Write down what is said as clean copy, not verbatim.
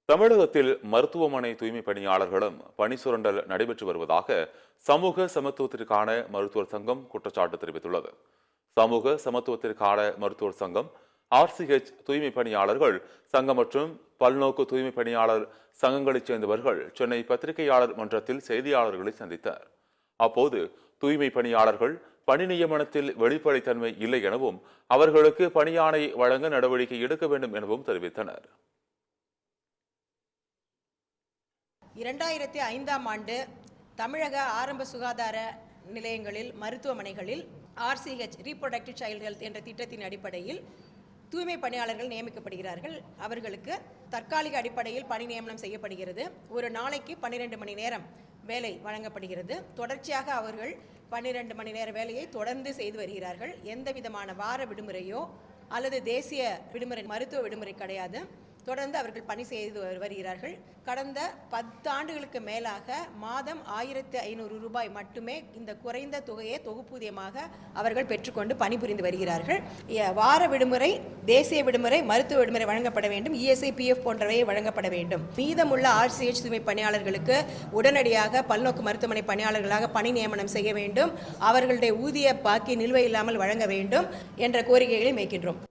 தமிழகத்தில் மருத்துவமனை தூய்மை பணியாளர்களும் பணி சுரண்டல் நடைபெற்று வருவதாக சமூக சமத்துவத்திற்கான மருத்துவர் சங்கம் குற்றச்சாட்டு தெரிவித்துள்ளது. சமூக சமத்துவத்திற்கான மருத்துவர் சங்கம், ஆர்சிஹெச் தூய்மை பணியாளர்கள் சங்கம் மற்றும் பல்நோக்கு தூய்மை பணியாளர் சங்கங்களைச் சேர்ந்தவர்கள் சென்னை பத்திரிகையாளர் மன்றத்தில் செய்தியாளர்களை சந்தித்தனர். அப்போது தூய்மை பணியாளர்கள் பணி நியமனத்தில் வெளிப்படைத்தன்மை இல்லை எனவும் அவர்களுக்கு பணியாணை வழங்க நடவடிக்கை எடுக்க வேண்டும் எனவும் தெரிவித்தனர். 2005ஆம் ஆண்டு தமிழக ஆரம்ப சுகாதார நிலையங்களில் மருத்துவமனைகளில் ஆர்சிஹெச் ரீப்ரொடக்டிவ் சைல்டு ஹெல்த் என்ற திட்டத்தின் அடிப்படையில் தூய்மை பணியாளர்கள் நியமிக்கப்படுகிறார்கள். அவர்களுக்கு தற்காலிக அடிப்படையில் பணி நியமனம் செய்யப்படுகிறது. ஒரு நாளைக்கு 12 மணி நேரம் வேலை வழங்கப்படுகிறது. தொடர்ச்சியாக அவர்கள் 12 மணி நேர வேலையை தொடர்ந்து செய்து வருகிறார்கள். எந்த விதமான வார விடுமுறையோ அல்லது தேசிய விடுமுறை, மருத்துவ விடுமுறை கிடையாது. தொடர்ந்து அவர்கள் பணி செய்து வருகிறார்கள். கடந்த 10 ஆண்டுகளுக்கு மேலாக மாதம் 1500 ரூபாய் மட்டுமே இந்த குறைந்த தொகையை தொகுப்பூதியமாக அவர்கள் பெற்றுக்கொண்டு பணிபுரிந்து வருகிறார்கள். வார விடுமுறை, தேசிய விடுமுறை, மருத்துவ விடுமுறை வழங்கப்பட வேண்டும். இஎஸ்ஐ, பிஎஃப் போன்றவை வழங்கப்பட வேண்டும். மீதமுள்ள ஆர்சிஹெச் தூய்மை பணியாளர்களுக்கு உடனடியாக பல்நோக்கு மருத்துவமனை பணியாளர்களாக பணி நியமனம் செய்ய வேண்டும். அவர்களுடைய ஊதிய பாக்கி நிலுவை இல்லாமல் வழங்க வேண்டும் என்ற கோரிக்கைகளை வைக்கின்றோம்.